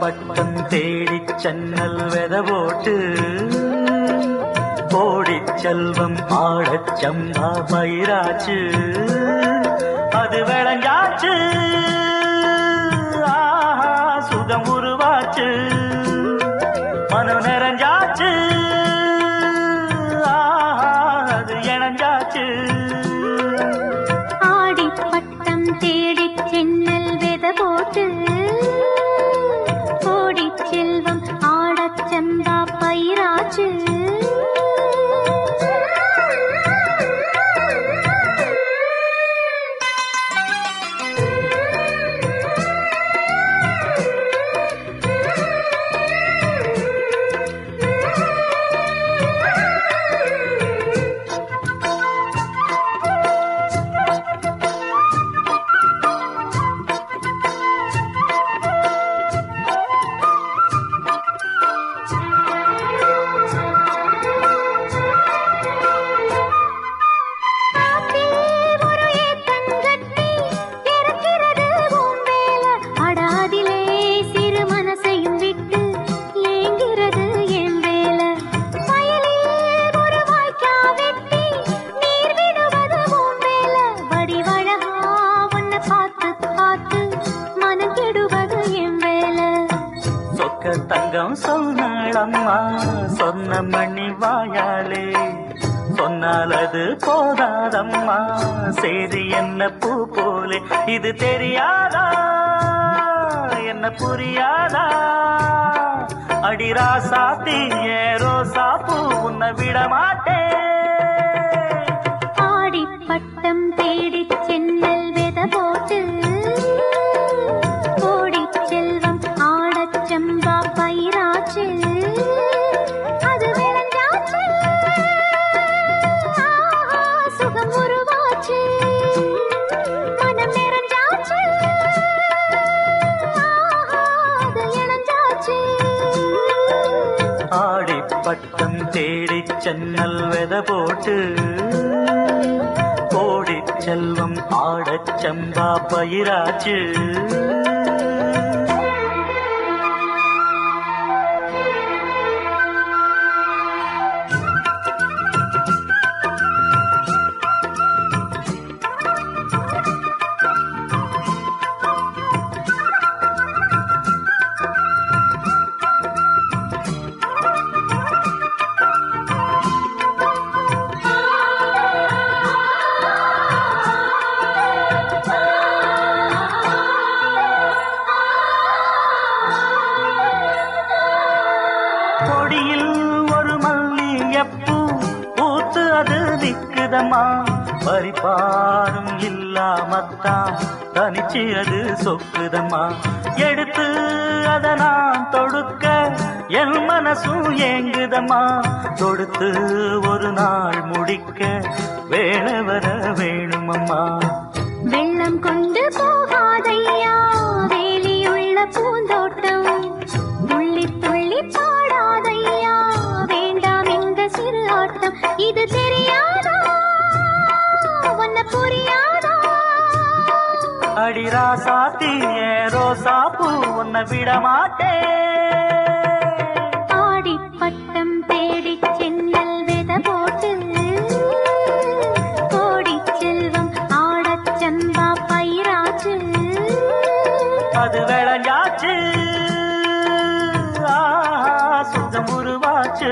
பட்டம் தேடி சன்னல் வெத போட்டு கோடி செல்வம் ஆடச் சம்பா பயிராச்சு அது விளைஞ்சாச்சு ஆஹா சுகம் உருவாச்சு மனம் நிறைஞ்சாச்சு ஆஹா அது இணைஞ்சாச்சு ஆடி பட்டம் தேடி சென்னல் வெத போட்டு கோடி செல்வம் ஆடச் சம்பா பயிராச்சு தங்கம் சொன்னாளம்மா சொன்ன மணி வாயாலே சொன்னால் அது போதாதம்மா செய்தி என்ன பூ போலே இது தெரியாதா என்ன புரியாதா அடிராசாத்தி ரோசா பூ உன்னை விட மாட்டேன் ஆடி பட்டம் தேடி சென்னல் வெத போட்டு கோடி செல்வம் ஆடச் சம்பா பயிராச்சு அது விளைஞ்சாச்சு சுகம் உருவாச்சு மனம் நிறைஞ்சாச்சு அது இணைஞ்சாச்சு ஆடி பட்டம் தேடி சென்னல் வெத போட்டு கோடி செல்வம் ஆடச் சம்பா பயிராச்சு கொடியில் ஒரு மல்லியப்பூ பூத்து அது நிற்குதம்மா பறிப்பாரும் இல்லாமத்தான் தனிச்சு அது சொக்குதம்மா எடுத்து அதை நான் தொடுக்க என் மனசும் ஏங்குதம்மா தொடுத்து ஒரு நாள் முடிக்க வேலை வர வேணுமம்மா வெள்ளம் கொண்டு போகாதையா வேலியுள்ள பூந்தோட்டம் துள்ளி துள்ளி பாடாதையா வேண்டாம் இந்த சிறு ஆட்டம் இது தெரியாதா உன்னை புரியாதா அடிராசாத்தி ரோசா பூ உன்னை விட மாட்டேன் ஆடி பட்டம் தேடி சென்னல் வெத போட்டு கோடி செல்வம் ஆடச் சம்பா பயிராச்சு அது விளைஞ்சாச்சு சுகம் உருவாச்சு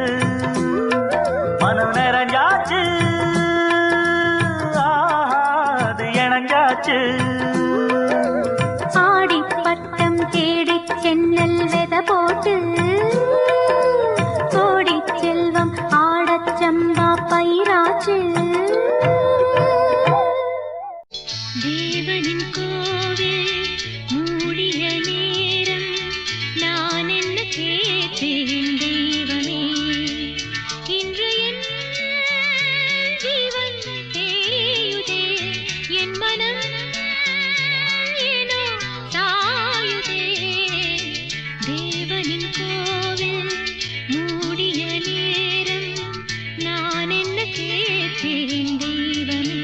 மனம் நிறைஞ்சாச்சு அது இணைஞ்சாச்சு ஆடி பட்டம் தேடி சென்னல் வெத போட்டு கோடி செல்வம் ஆடச் சம்பா பயிராச்சு தேவனின் கோவில் மூடிய நேரம் நான் என்ன கேட்டேன் தெய்வமே இன்று என் ஜீவன் தேயுதே என் மனம் ஏனோ சாயுதே தேவனின் கோவில் மூடிய நேரம் நான் என்ன கேட்டேன் தெய்வமே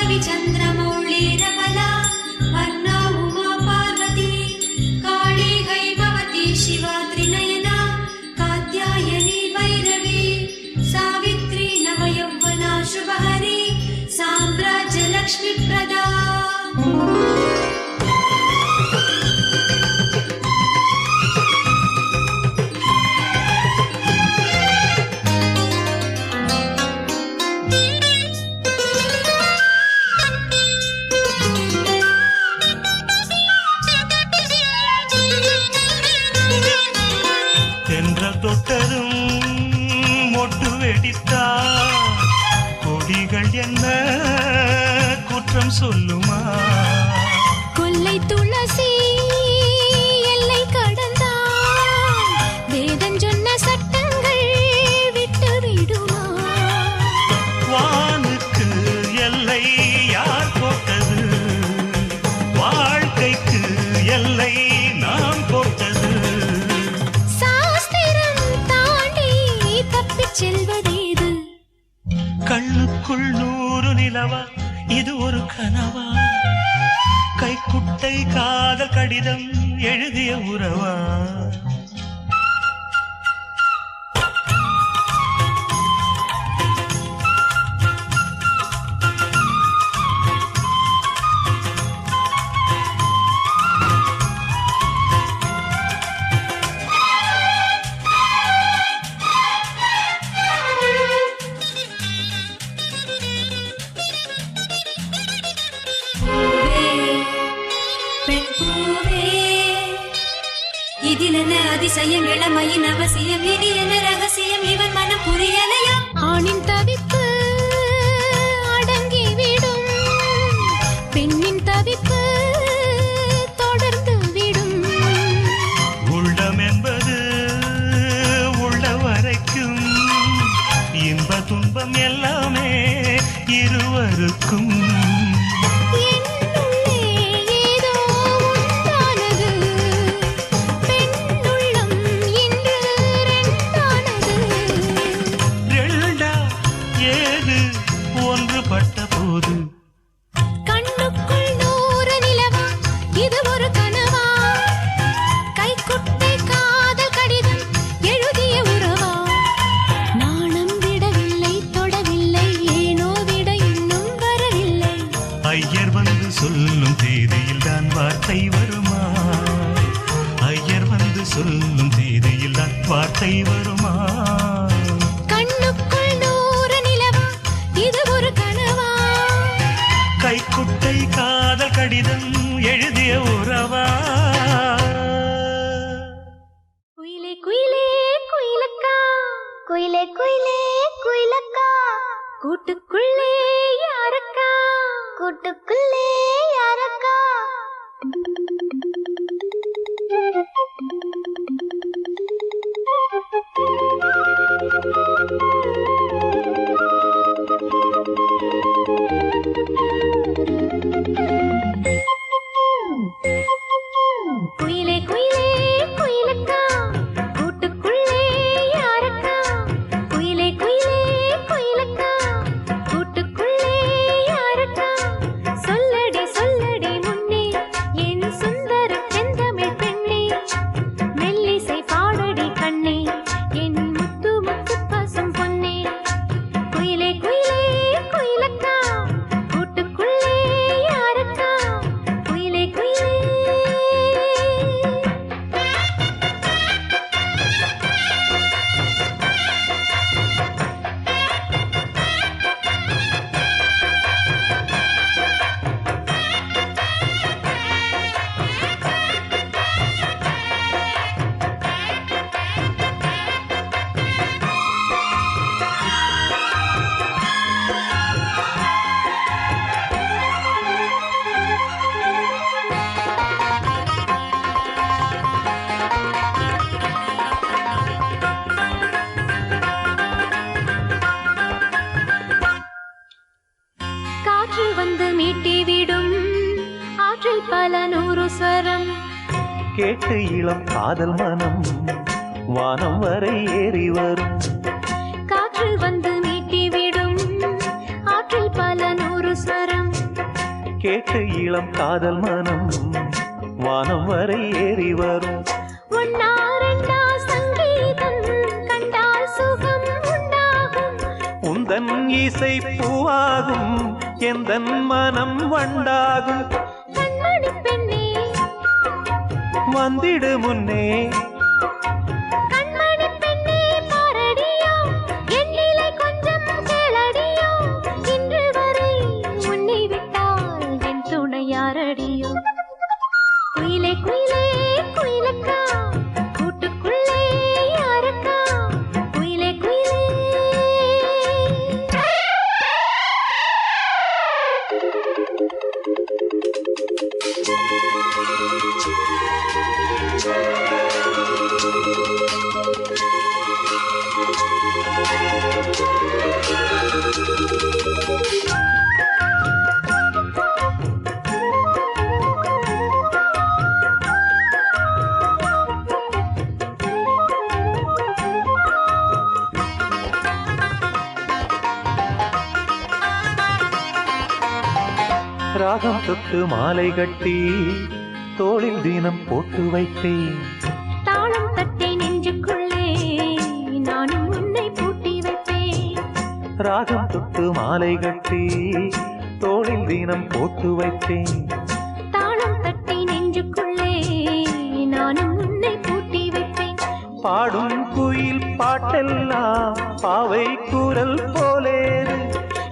रविचन्द्रमौळीरबला वर्णा उमा पार्वती काली हैमवती शिवा त्रिनयना कात्यायनी भैरवी सावित्री नवयौवना शुभहरी साम्राज्य लक्ष्मी प्रदा தொட்டதும் மொட்டு வெடித்தா கொடிகள் என்ன குற்றம் சொல்லுமா கொல்லை துளசி எல்லை கடந்தா வேதம் சொன்ன சட்டங்கள் விட்டு விடுமா வானுக்கு எல்லை யார் போட்டது வாழ்க்கைக்கு எல்லை நாம் போட்டது செல்வதேது கண்ணுக்குள் 100 நிலவா இது ஒரு கனவா கைக்குட்டை காதல் கடிதம் எழுதிய உறவா இதிலென்ன அதிசயம் இளமையின் அவசியம் இனி என்ன ரகசியம் இவன் மனம் புரியலையா ஆணின் தவிப்பு அடங்கிவிடும் பெண்ணின் தவிப்பு தொடர்ந்து விடும் உள்ளம் என்பது உள்ள வரைக்கும் இன்ப துன்பம் எல்லாமே இருவருக்கும் ஒன்றுபட்ட போது கண்ணுக்குள் 100 நிலவா இது ஒரு கனவா கைக்குட்டை காதல் கடிதம் எழுதிய உறவா நாணம் விடவில்லை தொடவில்லை ஏனோ விட இன்னும் வரவில்லை ஐயர் வந்து சொல்லும் தேதியில் தான் வார்த்தை வருமா ஐயர் வந்து சொல்லும் தேதியில் தான் வார்த்தை வருமா கைக்குட்டை காதல் கடிதம் எழுதிய உறவா குயிலே குயிலே குயிலக்கா குயிலே குயிலே குயிலக்கா கூட்டுக்குள்ளே யாரக்கா கூட்டுக்குள்ளே யாரக்கா குயிலே குயிலே குயிலக்கா கூட்டுக்குள்ளே யாரக்கா குயிலே குயிலே குயிலக்கா கூட்டுக்குள்ளே யாரக்கா சொல்லடி சொல்லடி முன்னே என் சுந்தர செந்தமிழ் பெண்ணே மெல்லிசை பாடடி கண்ணே என் முத்து முத்து பசும் பொன்னே குயிலே குயிலே குயிலக்கா கூட்டுக்குள்ளே யாரக்கா குயிலே குயிலே காற்று வந்து மீட்டிவிடும் ஆற்றில் பல 100 ஸ்வரம் கேட்டு இளம் காதல் மனம் வானம் வரை ஏறி வரும் காற்று வந்து மீட்டிவிடும் ஆற்றில் பல 100 ஸ்வரம் கேட்டு இளம் காதல் மனம் வானம் வரை ஏறி வரும். ஒன்னா ரெண்டா சங்கீதம் கண்டால் சுகம் உண்டாகும். உந்தன் இசை பூவாகும் எந்தன் மனம் வண்டாகும். கண்மணி பெண்ணே வந்திடு முன்னே கண்மணி பெண்ணே பாரடியோ என்னிலை கொஞ்சம் கேளடியோ. இன்று வரை உன்னை விட்டால் என் துணை யாரடியோ. குயிலே குயிலே குயிலக்கா கூட்டுக்குள்ளே யாரக்கா. குயிலே குயிலே ராகம் தொட்டு மாலை கட்டி தோளில் தினம் போட்டு வைத்தேன். தாளம் தட்டி நெஞ்சுக்குள்ளே நானும் உன்னை பூட்டி வைப்பேன். ராகம் தொட்டு மாலை கட்டி தோளில் தினம் போட்டு வைத்தேன். தாளம் தட்டி நெஞ்சுக்குள்ளே நானும் உன்னை பூட்டி வைப்பேன். பாடும் குயில் பாட்டெல்லாம் பாவை குரல் போலேது.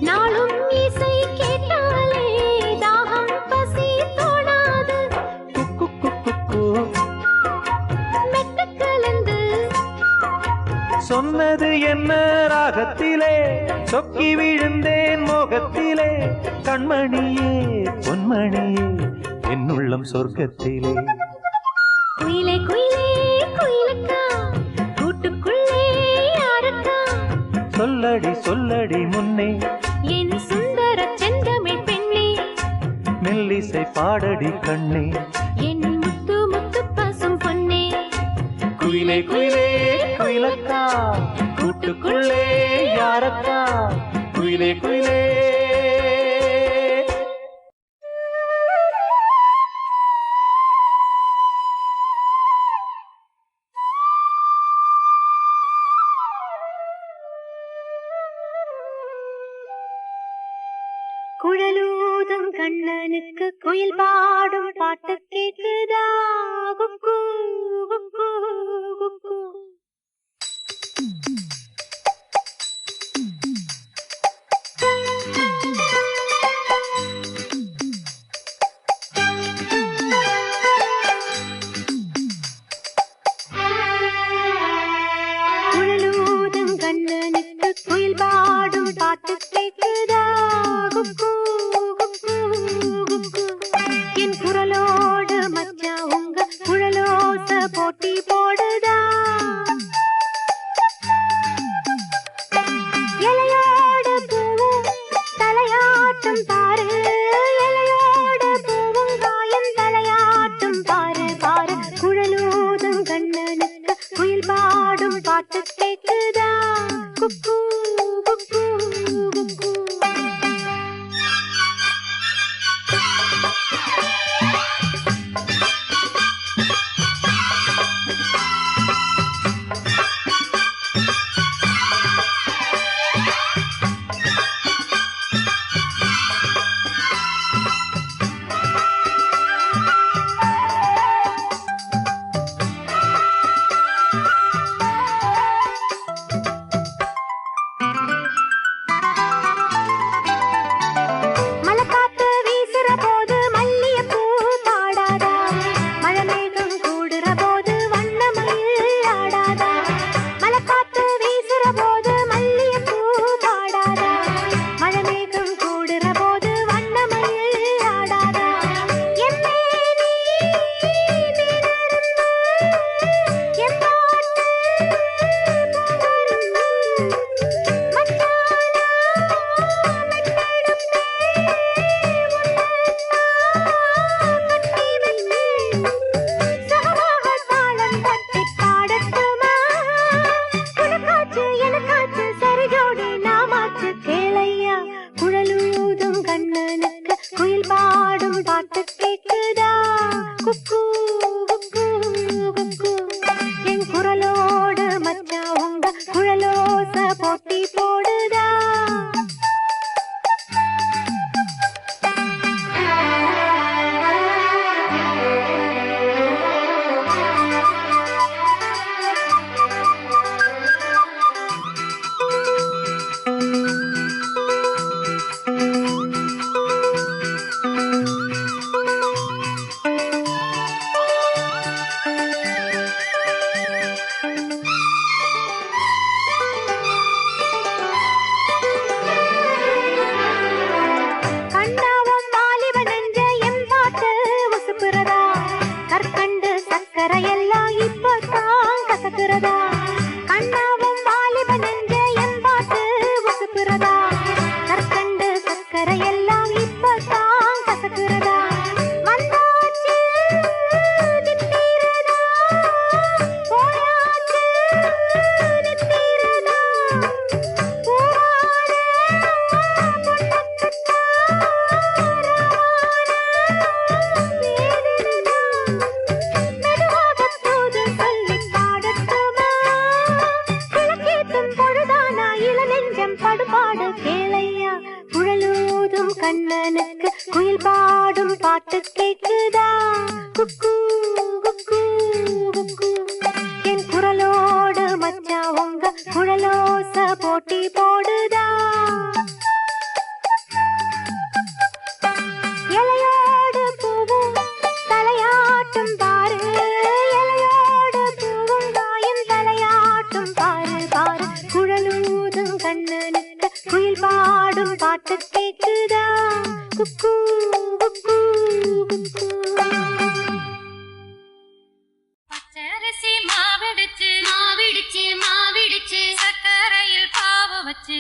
நாளும் இசை கேட்டாலே தாகம் பசி தோணாது. குக்கு குக்கு மெட்டு கலந்து சொன்னது என்ன ராகத்திலே சொக்கி விழுந்தேன் மோகத்திலே. கண்மணியே பொன்மணியே என்னுள்ளம் சொர்க்கத்திலே. குயிலே குயிலே குயிலக்கா கூட்டுக்குள்ளே யாரக்கா. சொல்லடி சொல்லடி முன்னே என் சுந்தர செந்தமிழ் பெண்ணே. மெல்லிசை பாடடி கண்ணே. என் முத்து முத்து பசும் பொன்னே. குயிலே குயிலே குயிலக்கா கூட்டுக்குள்ளே யாரக்கா. குயிலே குயிலே குழலூதும் கண்ணனுக்கு குயில் பாடும் பாட்டு கேட்குதா. குக்கு குக்கு குக்கு. குழலூதும் கண்ணனுக்கு குயில் பாடும் பாட்டு கேட்குதா. குக்கு குக்கு குக்கு. என் குரலோடு மச்சா உங்க குழலோச போட்டி போடுதா. இலையோடு பூவும் தலையாட்டும் பாரு. இலையோடு பூவும் காயும் தலையாட்டும் பாரு பாரு. குழலூதும் கண்ணனுக்கு குயில் பாடும் பாட்டு கேட்குதா. குக்கு குக்கு குக்கு. குழலோடும் கண்ணனுக்கு குயில் பாடும் பாட்டு கேக்குதா குக்கு குக்கு குக்கு என் குரலோடு மச்சா உங்க குழலோச போட்டி போடுதா இலையோடு பூவும் தலையாட்டும் பாரு இலையோடு பூவும் வாயும் தலையாட்டும் பாரு பாரு குழலூதும் கண்ணனுக்கு குயில் பாடும் பாட்டு கேக்குதா குக்கு குக்கு குக்கு பச்சரிசி மாவிடுச்சு மாவிடுச்சு மாவிடுச்சு சக்கரையில் பாவு வச்சு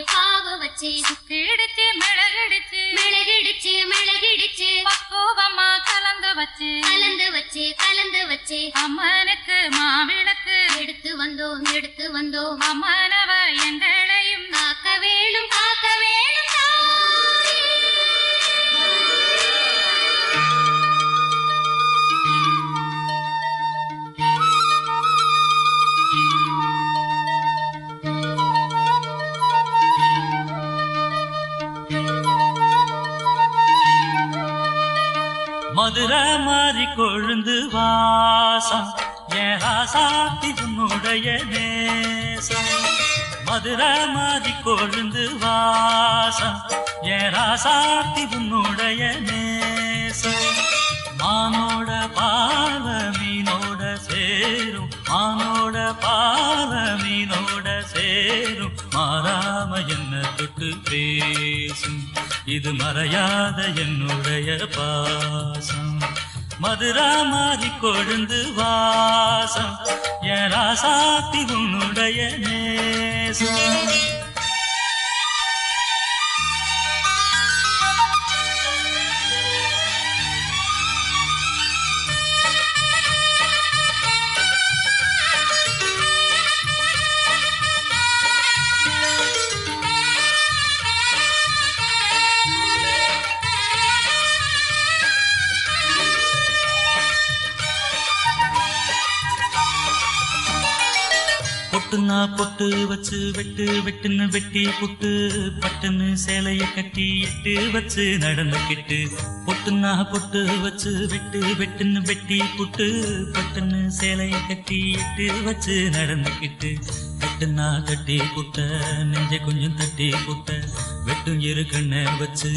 பாவு வச்சு சுக்கிடுச்சு மிளகிடுச்சு மிளகிடுச்சு மிளகிடுச்சு பக்குவமா கலந்து வச்சு அம்மனுக்கு மாவிளக்கு எடுத்து வந்தோம் அம்மனவ எங்களையும் காக்க வேணும் மதுரை மாறி கொழுந்து வாசம் என் ராசாத்தி உன்னுடைய நேசம் மதுரை மாறி கொழுந்து வாசம் என் ராசாத்தி உன்னுடைய நேசம் மானோட பாவ மீனோட சேரும் மானோட பாவ மீனோட சேரும் மாறாம என்ன தொட்டு பேசும் இது மறையாத என்னுடைய பாசம் மதுரா மாறி கொழுந்து வாசம் என் ராசாத்தி உன்னுடைய நேசம் பொட்டுனா பொட்டு வச்சு வெட்டுன்னு வெட்டி புட்டு பட்டுன்னு சேலைய கட்டி எட்டு வச்சு நடந்துக்கிட்டு பொட்டுனா பொட்டு வச்சு வெட்டுன்னு வெட்டி புட்டு பட்டுன்னு சேலைய கட்டி எட்டு வச்சு நடந்துக்கிட்டு வெட்டுனா கட்டி புட்ட நெஞ்ச கொஞ்சம் தட்டி புட்ட வெட்டும் இரு கண்ணை வச்சு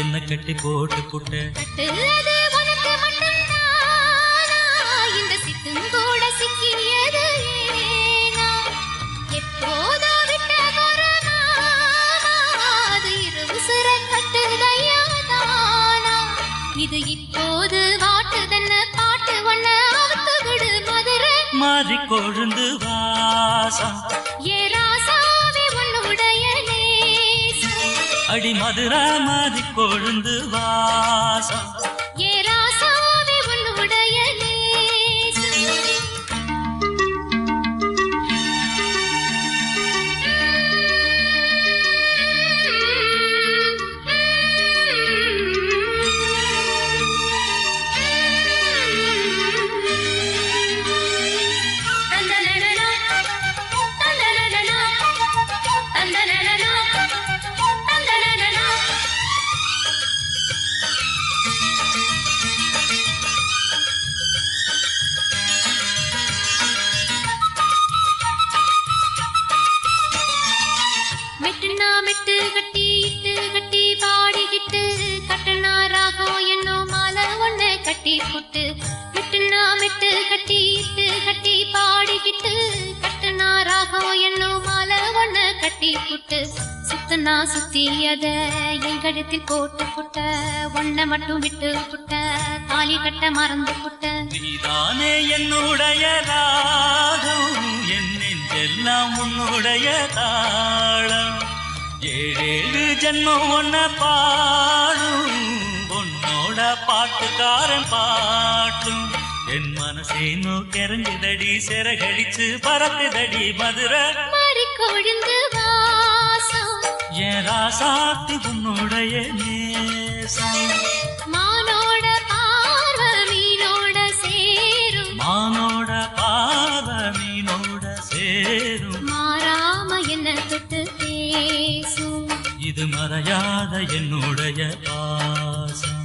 என்ன கட்டி போட்டு புட்ட இது இப்போது வாட்டுதன்ன பாட்டு ஒண்ண அவுத்து விடு மதுரை மாறி கொழுந்து வாசம் ஏ ராசாவே உன்னுடைய நேசம் அடி மதுரை மாறி கொழுந்து வாசம் ஏ ராசாவே உன்னுடைய நேசம் மெட்டு கட்டி இட்டு கட்டி பாடிக்கிட்டு கட்டணா ராகம் என்னும் மாலை ஒண்ணு கட்டி புட்டு மெட்டு கட்டி இட்டு கட்டி பாடிக்கிட்டு கட்டணா ராகம் என்னும் மாலை ஒண்ணு கட்டி புட்டு சுத்தனா சுத்தி அத எங்கடத்தில் போட்டு புட்ட ஒன்ன மட்டும் விட்டு புட்ட தாலி கட்ட மறந்து புட்ட நீதானே என்னுடைய ராகம் என் நெஞ்செல்லாம் உன்னுடைய தாளம் ஏழேழு ஜன்மம் ஒன்ன பாடும் உன்னோட பாட்டுக்காரன் பாட்டும் என் மனசே நோக்கெறங்குதடி சிறகடிச்சு பறக்குதடி மதுரை மாறி கொழுந்து வாசம் என் ராசாத்தி உன்னுடைய நேசம் மானோட பார்வ மீனோட சேரும் மானோட பாவ மீனோட சேரும் மாறாம என்ன தொட்டு பேசும் இது இது மறையாத என்னுடைய பாசம்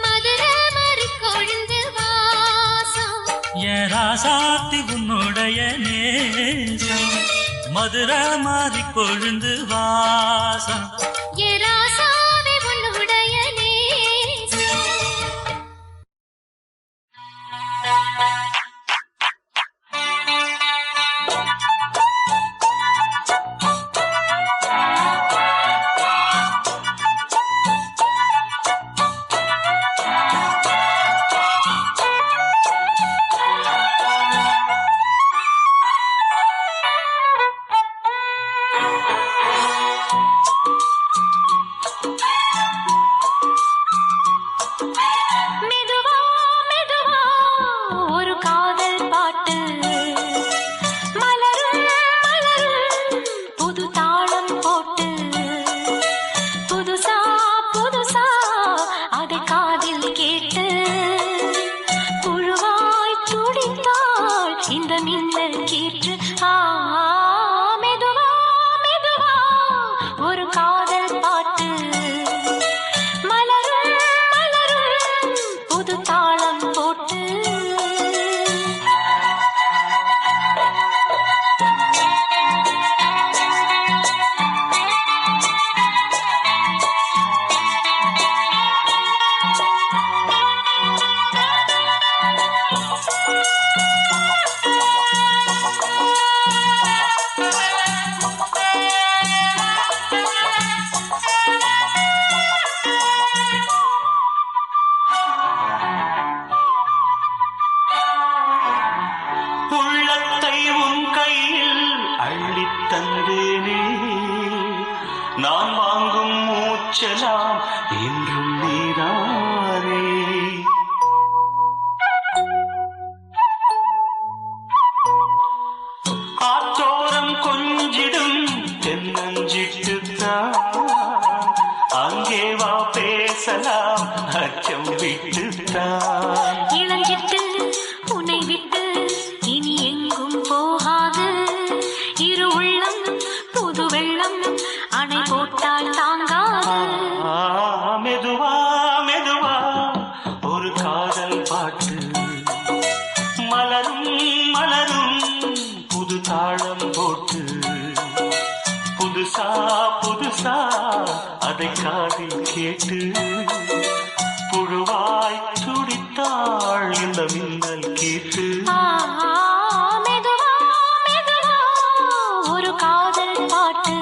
மதுரை மாறி கொழுந்து வாசம் என் ராசாத்தி உன்னுடைய நேசம் மதுரை மாறி கொழுந்து வாசம் என் ராசாவே உன்னுடைய நேசம் மெதுவா மெதுவா ஒரு காதல் பாட்டு மலரும் மலரும் புது தாளம் போட்டு புதுசா புதுசா அதை காதில் கேட்டு புழுவாய் துடித்தாள் இந்த மின்னல் கீற்று மெதுவா மெதுவா ஒரு காதல் பாட்டு மலரும் மலரும் புது தாளம் போட்டு உள்ளத்தை உன் கையில் அள்ளித் தந்தேனே நான் வாங்கும் மூச்சலாம் என்றும் நீதானே ஆத்தோரம் கொஞ்சிடும் தென்னஞ்சிட்டுத்தான் அங்கே வா பேசலாம் அச்சம் விட்டுத்தான் இளஞ்சிட்டு உன்னை விட்டு இனி எங்கும் போகாது இரு உள்ளம் புது வெள்ளம் அணை போட்டால் தாங்காது மெதுவா மெதுவா ஒரு காதல் பாட்டு மலரும் மலரும் புது தாளம் போட்டு புதுசா புதுசா அதை காதில் கேட்டு புழுவாய் துடித்தாள் இந்த மின்னல் கேட்டு மெதுவா மெதுவா ஒரு காதல் பாட்டு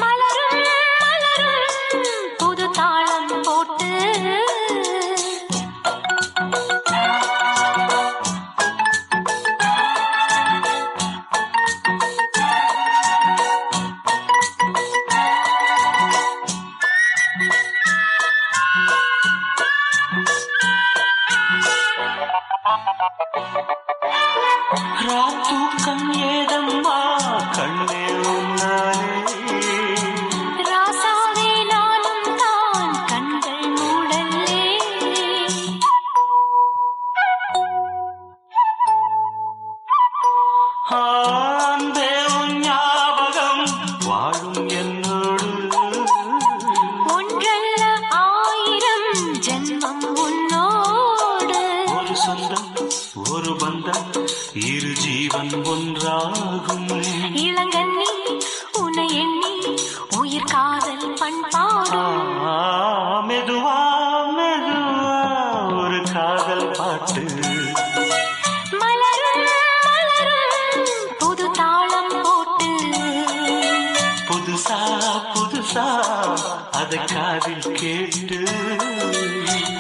மலரும் மலரும் புது தாளம் போட்டு ராத்தூக்கம் ஏதம்மா கண்ணே உன்னாலே ராசாவே நானும் தான் கண்கள் மூடல்லே அன்பே உன் ஞாபகம் வாழும் என்னோடு ஒன்றல்ல ஆயிரம் ஜென்மம் உன்னோடு ஒரு சொந்தம் ஒரு பந்தம் இரு ஜீவன் ஒன்றாகும் இளங்கண்ணி உன்னை எண்ணி உயிர் காதல் பண்பாடும் மெதுவா மெதுவா ஒரு காதல் பாட்டு மலரும் மலரும் புது தாளம் போட்டு புதுசா புதுசா அதை காதில் கேட்டு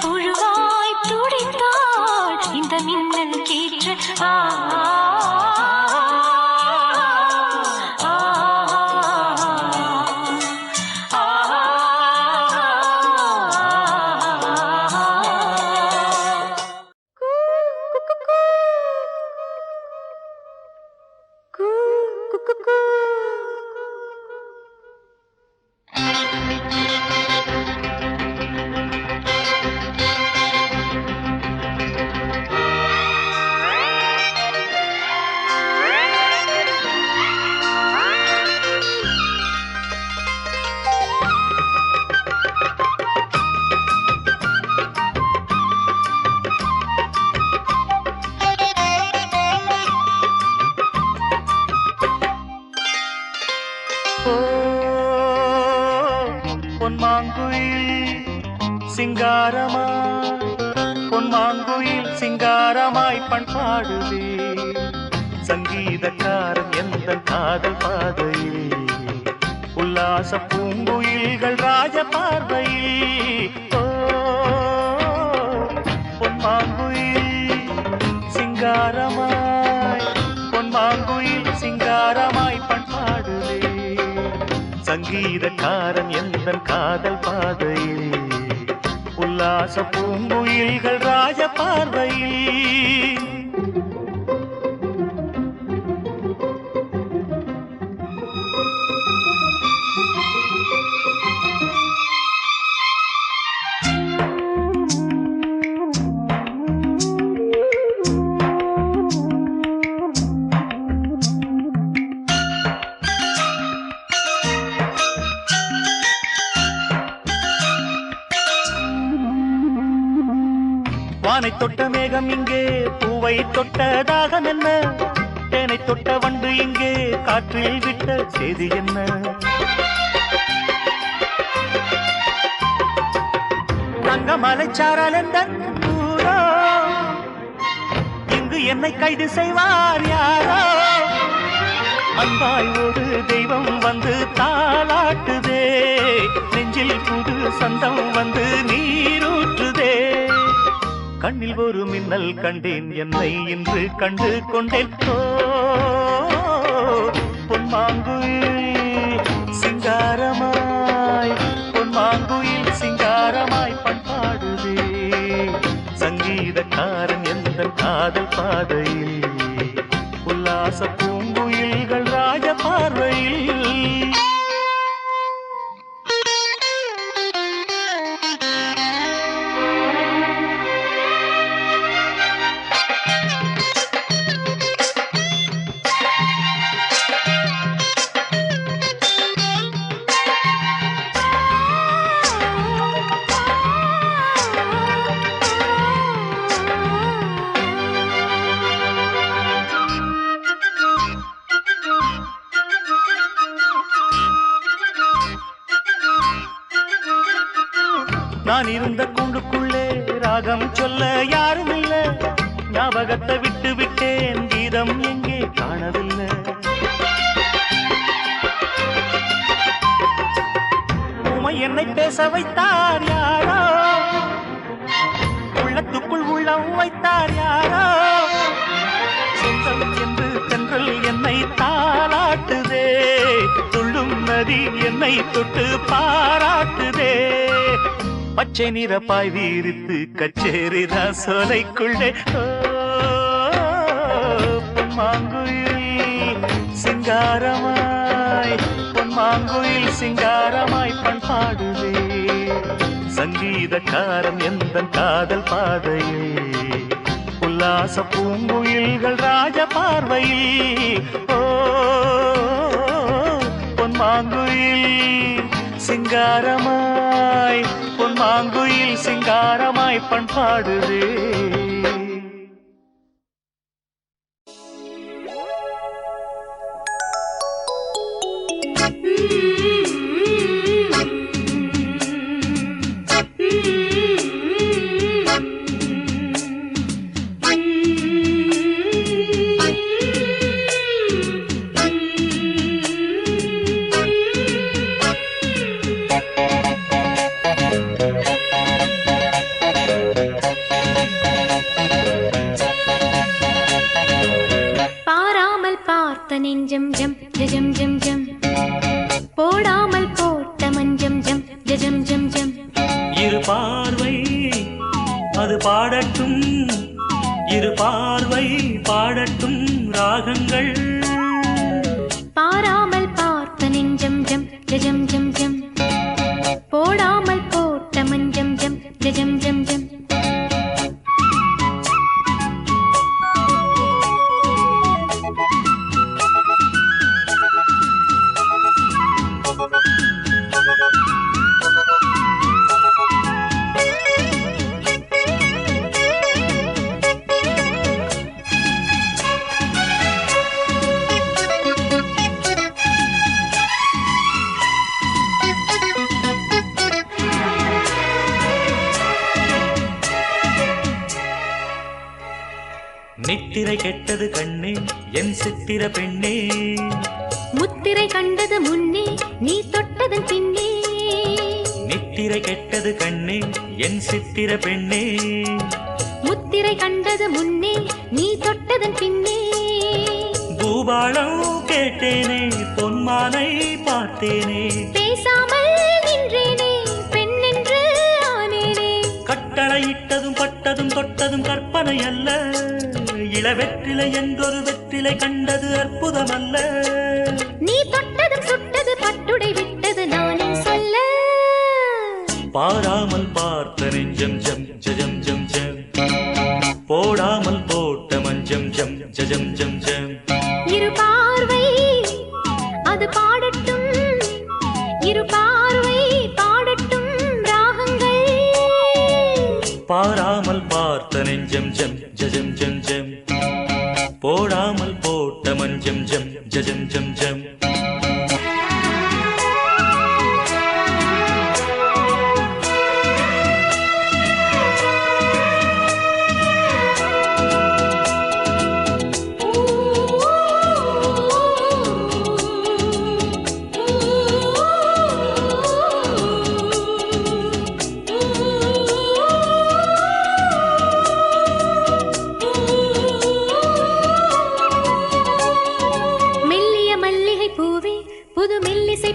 புழுவாய் துடித்தாள் இந்த மின்னல் கீற்று பொன்மாங்குயில் சிங்காரமாய் பொன்மாங்குயில் சிங்காரமாய் பண்பாடுதே சங்கீதக்காரன் எந்த காதல் பாதையில் உல்லாச பூங்குயில்கள் ராஜ பார்வையில் பொன்மாங்குயில் சிங்காரமாய் பொன்மாங்குயில் சிங்காரமாய் பண்பாடுதே சங்கீதக்காரன் எந்த காதல் பாதையில் உல்லாச பூங்குயில்கள் ராஜ பார்வையில் வானை தொட்ட மேகம் இங்கே பூவை தொட்ட தாகம் என்ன தேனை தொட்ட வண்டு இங்கே காற்றில் விட்ட செய்தி என்ன தங்கமலைச்சாரல் எந்த ஊரோ இங்கு என்னை கைது செய்வார் யாரோ அன்பாய் ஒரு தெய்வம் வந்து தாளாட்டுதே நெஞ்சில் புது சந்தம் வந்து நீரூற்றுதே கண்ணில் ஒரு மின்னல் கண்டேன் என்னை இன்று கண்டு கொண்டேன் பொன்மாங்குயில் சிங்காரமாய் பொன்மாங்குயில் சிங்காரமாய் பண்பாடுதே சங்கீதக்காரன் எந்த காதல் பாதையில் உல்லாச பூங்குயில்கள் ராஜ பார்வையில் நான் இருந்த கூண்டுக்குள்ளே ராகம் சொல்ல யாரும் இல்ல ஞாபகத்தை விட்டு விட்டேன் கீதம் எங்கே காணவில்லை உமை என்னை பேச வைத்தார் யாரோ உள்ளத்துக்குள் உள்ளம் வைத்தார் யாரோ சொந்தம் என்று தென்றல் என்னை தாளாட்டுதே துள்ளும் நதி என்னை தொட்டு பாராட்டுதே பச்சை நிற பாய் வீரித்து கச்சேரிதா சோலைக்குள்ளே பொன்மாங்குயில் சிங்காரமாய் பொன்மாங்குயில் சிங்காரமாய் பண்பாடுதே சங்கீதக்காரன் எந்த காதல் பாதையில் உல்லாச பூங்குயில்கள் ராஜ பார்வையில் பொன்மாங்குயில் சிங்காரமாய் பொன்மாங்குயில் சிங்காரமாய் பண்பாடுதே நெஞ்சம் ஜம் ஜம் ஜம் ஜம் போடாமல் போட்ட மஞ்சம் ஜம் ஜம் ஜம் ஜம் இரு பார்வை அது பாடட்டும் இரு பார்வை பாடட்டும் ராகங்கள் பாராமல் பார்த்த நெஞ்சம் ஜம் ஜம் ஜம் ஜம் போடாமல் போட்ட மஞ்சம் ஜம் ஜம் ஜம் ஜம் நித்திரை கெட்டது கண்ணே என் சித்திர பெண்ணே முத்திரை கண்டது முன்னே நீ தொட்டதன் பின்னே நித்திரை கெட்டது கண்ணே என் சித்திர பெண்ணே முத்திரை கண்டது முன்னே நீ தொட்டதன் பின்னே பூபாளம் கேட்டேனே பொன்மானை பார்த்தேனே பேசாமல் நின்றேனே பெண் என்று ஆனேனே கட்டளையிட்டதும் பட்டதும் தொட்டதும் கற்பனை அல்ல இளவெற்றிலை என்றொரு வெற்றிலை கண்டது அற்புதம் அல்ல நீ தொட்டதும் சுட்டது பட்டுடை விட்டது நானே சொல்ல பாராமல் பார்த்த நெஞ்சம் ஜம் ஜம் ஜம் ஜம் போடாமல் போட்ட மஞ்சம் ஜம் ஜம் ஜம் ஜம் இரு பார்வை அது பாடட்டும் இரு பார்வை பாடட்டும் ராகங்கள் பாராமல் பார்த்த நெஞ்சம் ஜம் ஜம் ஜம் ஜம் போடாமல் போட்ட மஞ்சம் ஜம் ஜம் ஜம் ஜம்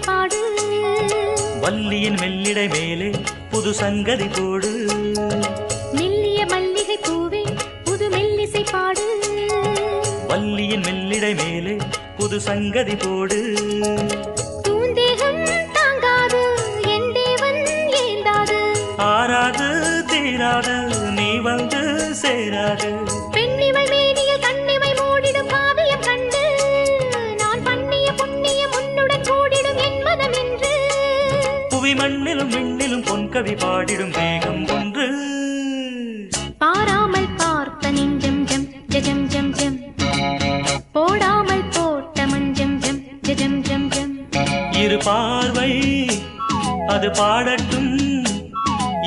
பாடு வள்ளியின் மெல்லிடை மேலே புது சங்கதி போடு மெல்லிய மல்லிகை பூவே புது மெல்லிசை பாடு வள்ளியின் மெல்லிடை மேலே புது சங்கதி போடு தூந்தேகம் தாங்காது என் தேவன் ஏந்தாது ஆறாது தீராது நீ வந்து சேராது பெண்ணிமை மேனியில் கண்ணிமை மூடிடும் காவியம் கண்டு நான் பண்ணிய புண்ணியம் உன்னுடன் கூடிடும் என் மனம் என்று புவி மண்ணிலும் விண்ணிலும் பொன்கவி பாடிடும் வேகம் ஒன்று பாராமல் பார்த்த நெஞ்சம் ஜம் ஜம் ஜம் ஜம் போடாமல் போட்ட மஞ்சம் ஜம் ஜம் ஜம் ஜம் இரு பார்வை அது பாடட்டும்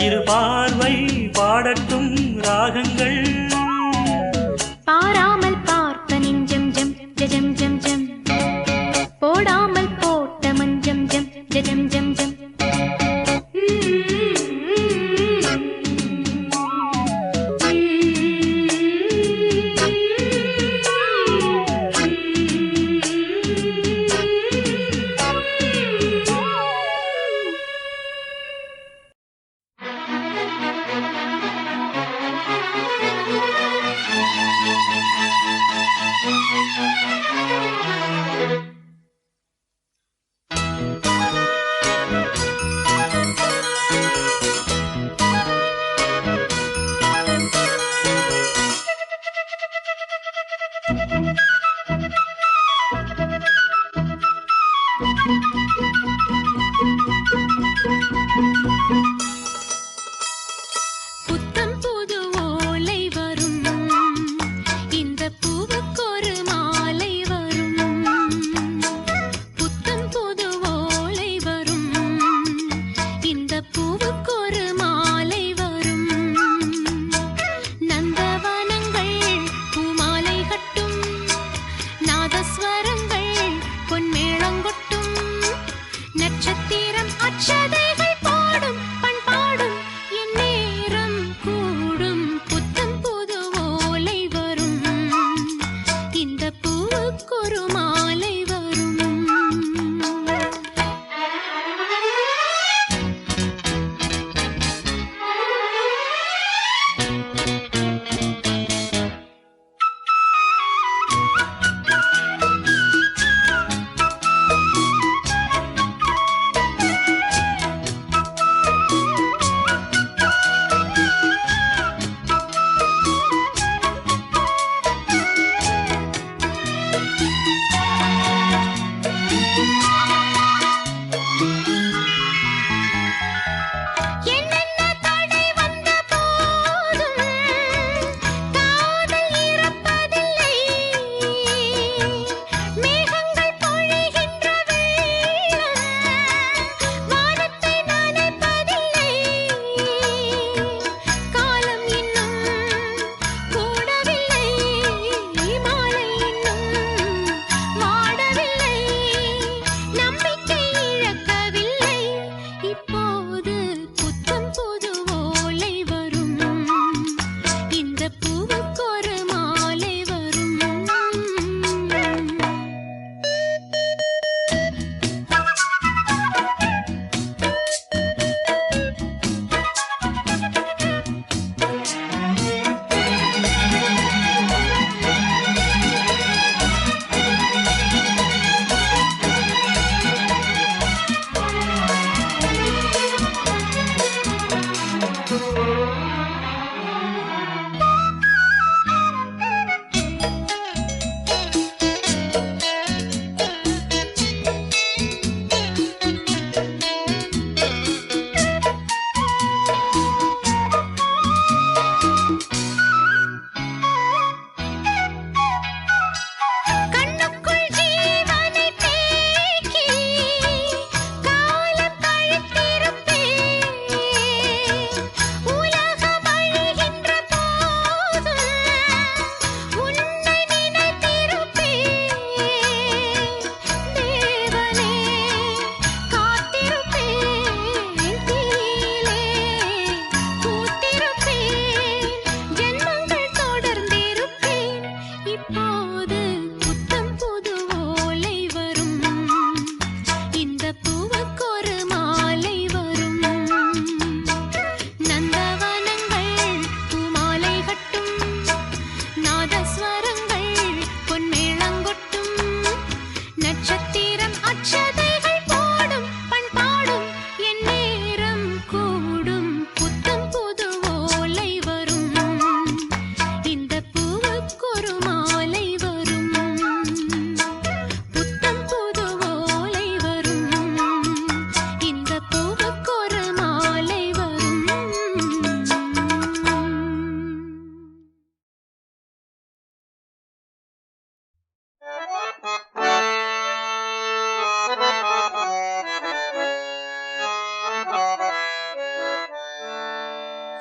இரு பார்வை பாடட்டும் ராகங்கள் பாராமல் பார்த்த நெஞ்சம் ஜம் ஜம் ஜம் ஜம் போடாமல் போட்ட மஞ்சம் ஜம் ஜம் ஜம் ஜம்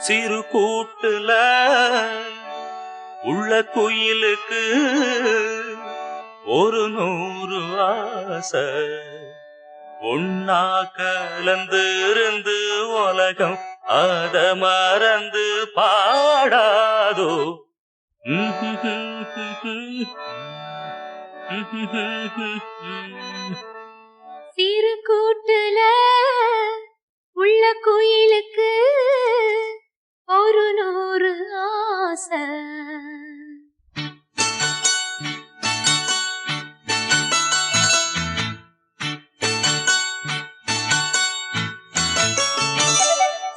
சிறு கூட்டுல உள்ள குயிலுக்கு ஒரு 100 ஆசை ஒன்னா கலந்து இருந்து உலகம் அத மறந்து பாடாதோ சிறு கூட்டுல உள்ள குயிலுக்கு ஒரு 100 ஆசை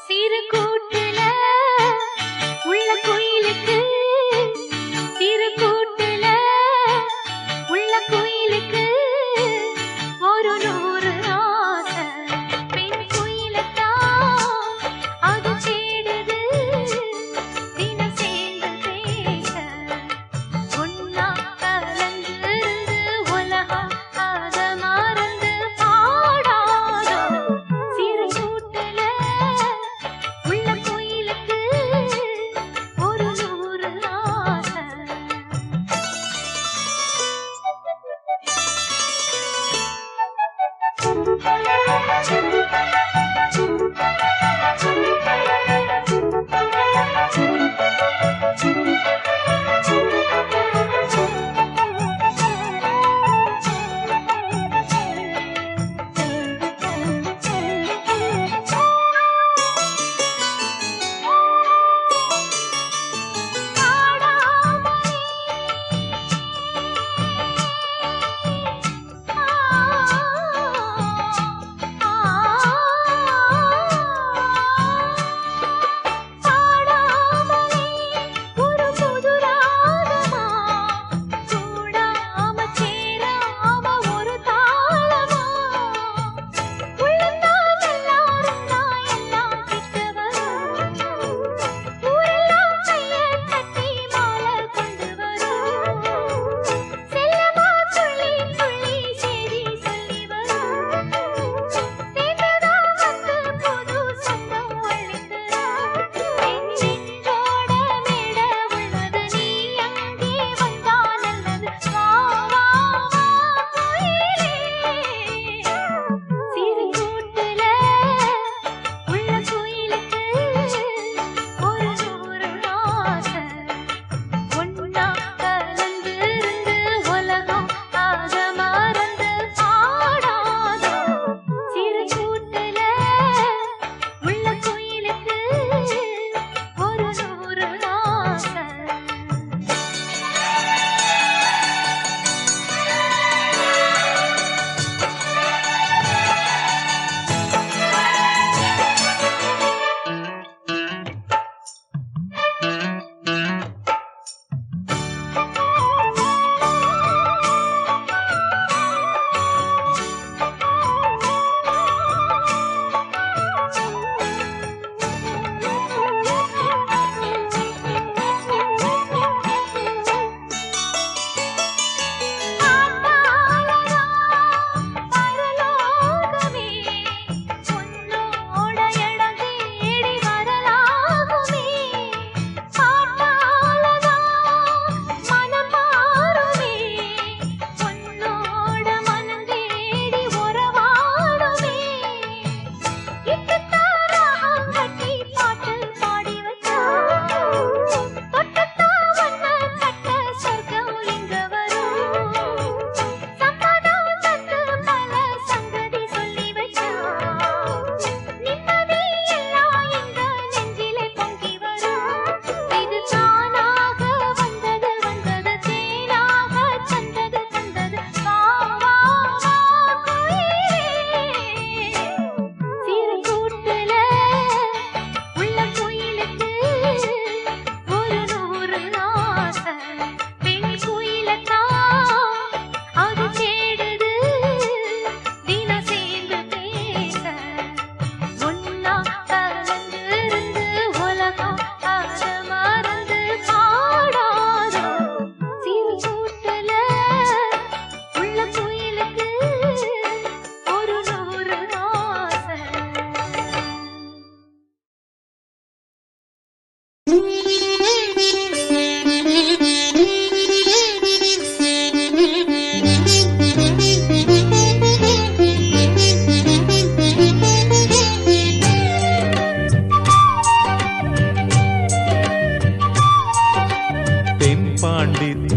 சிறு கூட்டுல உள்ள குயிலுக்கு சிறு கூட்டுல உள்ள குயிலுக்கு ஒரு 100 ஆசை பெண் குயிலத்தான் அது தேடுது தினம் சேர்ந்து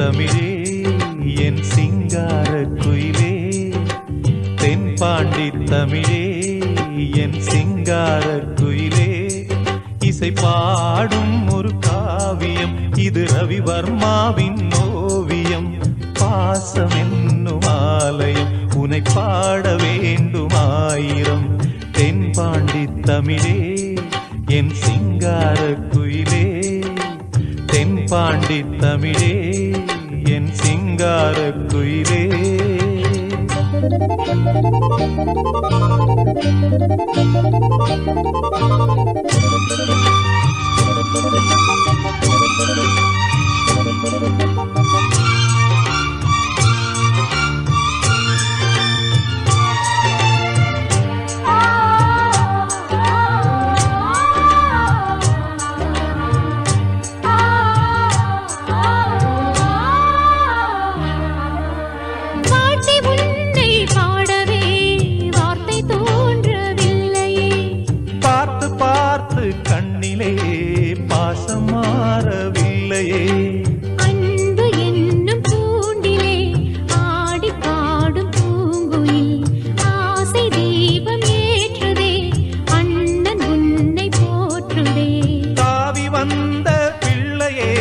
தமிழே என் சிங்கார குயிலே தென்பாண்டி தமிழே என் சிங்கார குயிலே இசை பாடும் ஒரு காவியம் இது ரவிவர்மாவின் ஓவியம் பாசம் என்னும் ஆலயம் உனை பாட வேண்டுமாயிரம் தென்பாண்டி தமிழே என் சிங்கார குயிலே தென்பாண்டி தமிழே என் சிங்கார குயிலே கண்ணிலே பாசம் மாறவில்லையே அன்பு என்னும் பூண்டிலே ஆடி பாடும் பூங்குயில் ஆசை தீபம் ஏற்றுதே அண்ணன் உன்னை போற்றுதே தாவி வந்த பிள்ளையே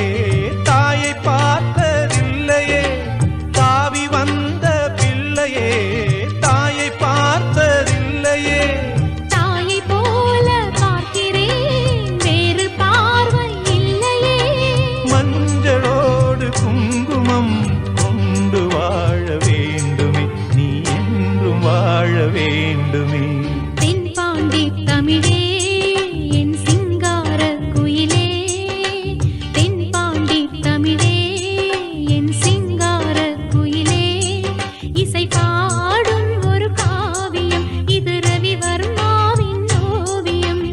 தாயை பார்த்ததில்லையே தாவி வந்த பிள்ளையே தாயை பார்த்ததில்லையே தாயை போல மஞ்சளோடு குங்குமம் கொண்டு வாழ வேண்டுமே நீ என்றும் வாழ வேண்டுமே தென்பாண்டி தமிழே என் சிங்கார குயிலே தென்பாண்டி தமிழே என் சிங்கார குயிலே இசை பாடும் ஒரு காவியம் இது ரவிவர்மாவின் ஓவியம்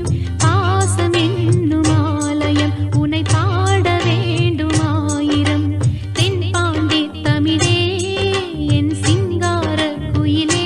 பாசம் என்னும் ஆலயம் உனை பாட வேண்டுமாயிரம் தென்பாண்டி தமிழே என் சிங்கார குயிலே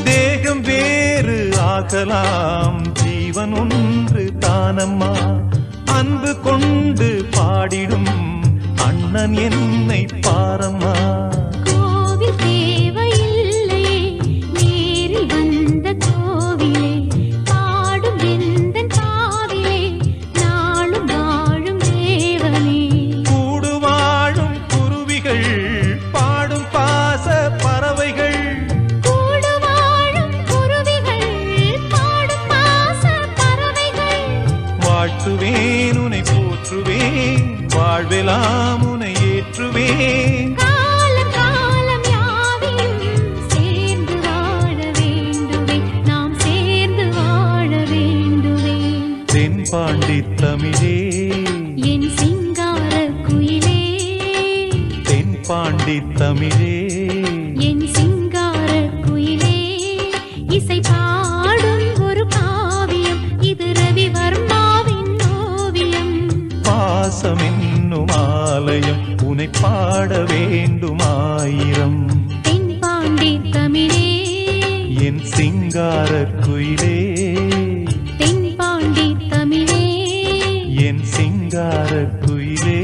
தேகம் வேறு ஆகலாம் ஜீவன் ஒன்று தானம்மா அன்பு கொண்டு பாடிடும் அண்ணன் என்னை பாரம்மா கோவில் தேவையில்லையே நேரில் வந்த கோவிலே பாடும் எந்தன் காவிலே நாளும் வாழும் தேவனே கூடு வாழும் குருவிகள் பாடும் பாச பறவைகள் கூடு வாழும் குருவிகள் பாடும் பாச பறவைகள் வாழ்த்துவேன் உனை போற்றுவேன் வாழ்வெல்லாம் உனை ஏற்றுவேன் காலம் காலம் யாவையும் சேர்ந்து வாழ வேண்டுவே நாம் சேர்ந்து வாழ வேண்டுவே தென்பாண்டி தமிழே என் சிங்கார குயிலே தென்பாண்டி தமிழே என் சிங்கார குயிலே இசை பாடும் ஒரு காவியம் இது ரவிவர்மாவின் ஓவியம் பாசம் என்னும் ஆலயம் உனை பாட வேண்டுமாயிரம் தென்பாண்டி தமிழே என் சிங்கார குயிலே தென்பாண்டி தமிழே என் சிங்கார குயிலே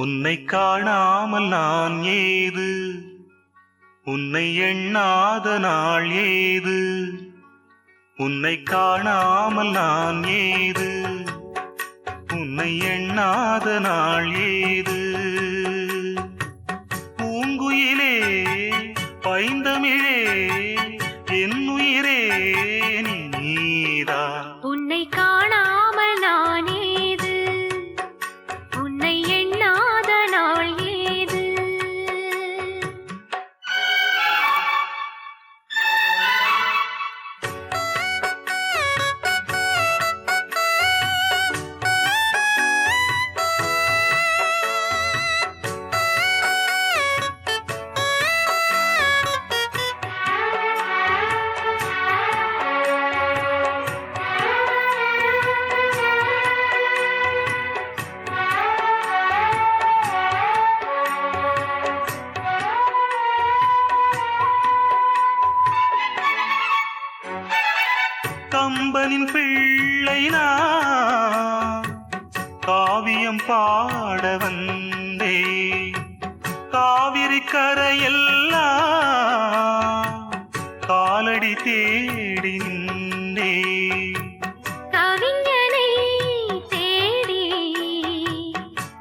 உன்னை காணாமல் நான் ஏது, உன்னை எண்ணாத நாள் ஏது, உன்னை காணாமல் நான் ஏது, உன்னை எண்ணாத நாள் ஏது. பூங்குயிலே பைந்தமிழே என் உயிரே நீரா. உன்னை காணாமல் நான் ஏது, உன்னை எண்ணாத நாள் ஏது. கம்பனின் பிள்ளை நான் காவியம் பாட வந்தே, காவிரி கரையெல்லாம் காலடி தேடி நின்றே. கவிஞனை தேடி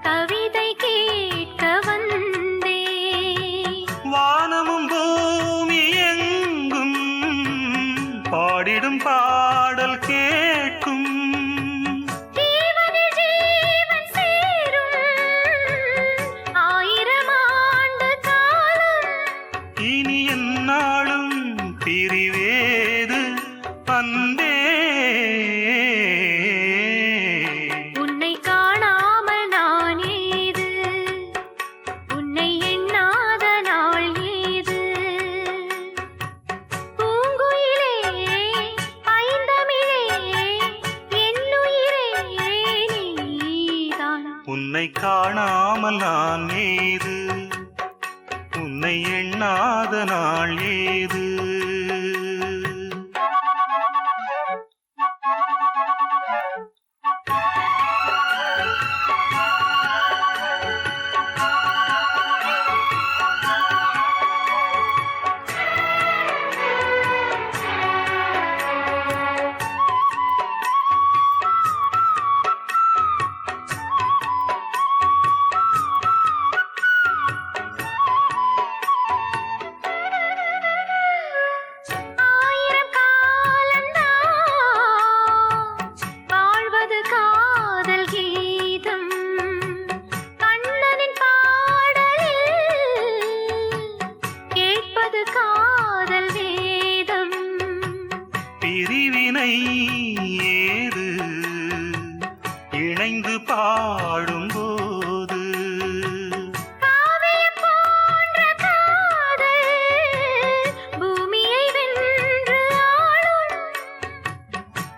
கவிதை கேட்க வந்தே, வானமும் பூமி எங்கும் பாடிடும் பாடல் கேட்கும். ஜீவனில் ஜீவன் சேரும் 1000 ஆண்டு காலம். இனி எந்நாளும் பிரிவேது அன்பே. உன்னை காணாமல் நான் ஏது, உன்னை எண்ணாத நாள் ஏது. பூங்குயிலே பைந்தமிழே என் உயிரே நீதான். உன்னை காணாமல் நான் ஏது, உன்னை எண்ணாத நாள் ஏது. ஆயிரம் காலந்தான் வாழ்வது காதல் கீதம். கண்ணனின் பாடலில் கேட்பது காதல் வேதம். பிரிவினை ஏது இணைந்து பாடும்போது, காவியம் போன்ற காதல் பூமியை வென்று ஆளும்.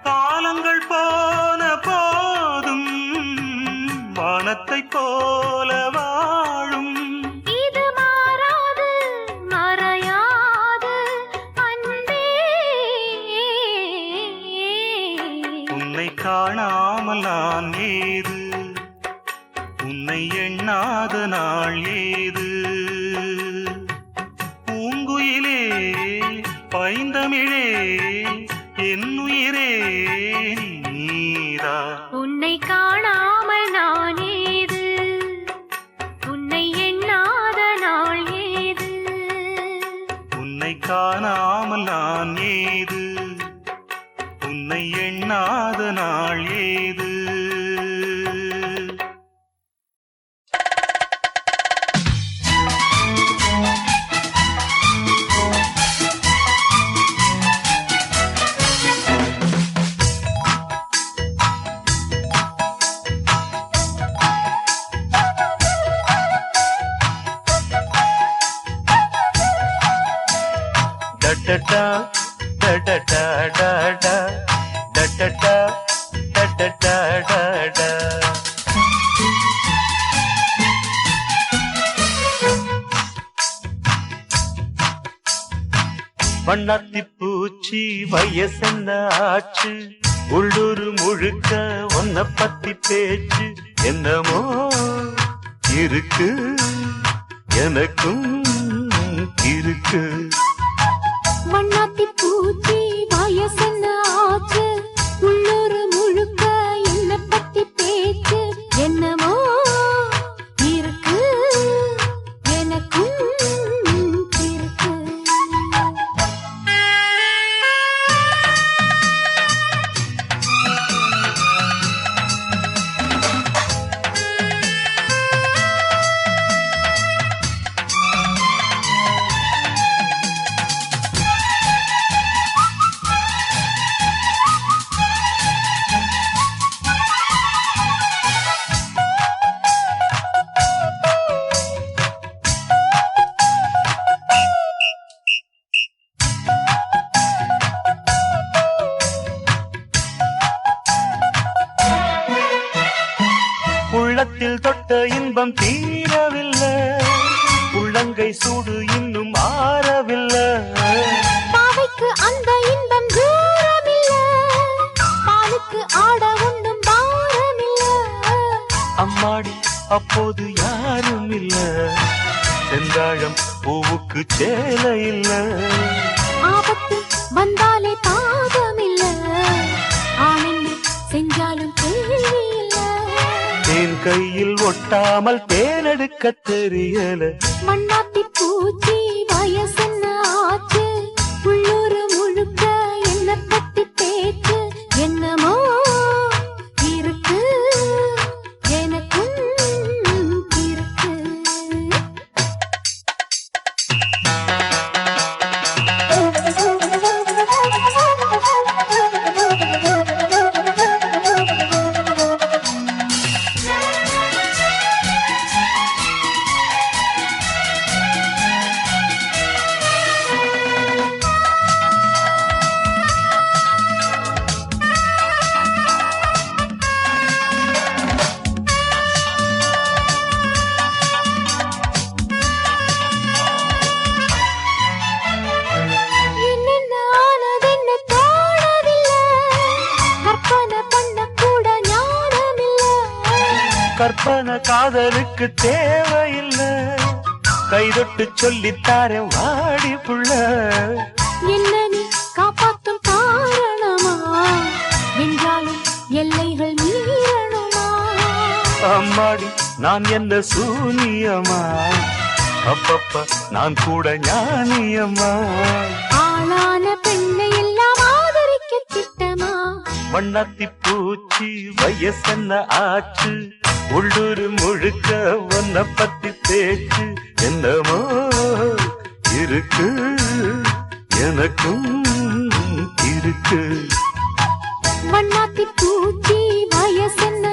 காலங்கள் போன போதும் வானத்தைப் போல வாழும். இது மாறாது மறையாது அன்பே. உன்னை காணாமல் நான் ஏது, உன்னை எண்ணாத நாள் ஏது. பூங்குயிலே பைந்தமிழே என் உயிரே நீரா. உன்னை காணாமல் நான் ஏது, உன்னை எண்ணாத நாள் ஏது. உன்னை காணாமல் நான் ஏது, உன்னை எண்ணாத நாள் ஏது. Da-da-da, da-da-da-da-da, da-da-da, da-da-da-da-da. வண்ணாத்தி பூச்சி வயசென்ன ஆச்சு, உள்ளூர் முழுக்க ஒன்ன பத்தி பேச்சு என்னமோ இருக்கு எனக்கும் இருக்கு வண்ணாத்தி பூச்சி வயசென்ன ஆச்சு உள்ளூர் முழுக்க என்ன பத்தி பேச்சு என்னமோ இருக்கு எனக்கும் இருக்கு உள்ளத்தில் தொட்ட இன்பம் தீரவில்லை உள்ளங்கை சூடு இன்னும் ஆறவில்லை பாவைக்கு அந்த இன்பம் தூரமில்ல பாலுக்கு ஆட ஒண்ணும் பாரமில்ல அம்மாடி அப்போது யாரும் இல்ல செந்தாழம் பூவுக்கு சேலை இல்ல ஆபத்து வந்தாலே பாதமில்ல ஆனந்த செஞ்சாலும் கேள்வி இல்ல தேன் கையில் ஒட்டாமல் தேனெடுக்க தெரியல மண்ணாத்தி பூச்சி வயசென்ன ஆச்சு உள்ளூர் முழுக்க என்ன பத்தி பேச்சு என்னமோ இருக்கு எனக்கும் இருக்கு என்னென்ன ஆனதென்ன தோணவில்ல கற்பனை பண்ண கூட ஞானமில்ல கற்பனை காதலுக்கு தேவையில்லை கைதொட்டு சொல்லித்தாரேன் வாடி புள்ள என்ன நீ காப்பாத்தும் காரணமா வென்றாலும் எல்லைகள் மீறணுமா அம்மாடி நான் என்ன சூனியமா அப்பப்ப நான் கூட ஞானியம்மா ஆளான பெண்ணை எல்லாம் ஆதரிக்க திட்டமா வண்ணாத்தி பூச்சி வயசென்ன ஆச்சு உள்ளூர் முழுக்க ஒன்ன பத்தி பேச்சு என்னமோ இருக்கு எனக்கும் இருக்கு வண்ணாத்தி பூச்சி வயசென்ன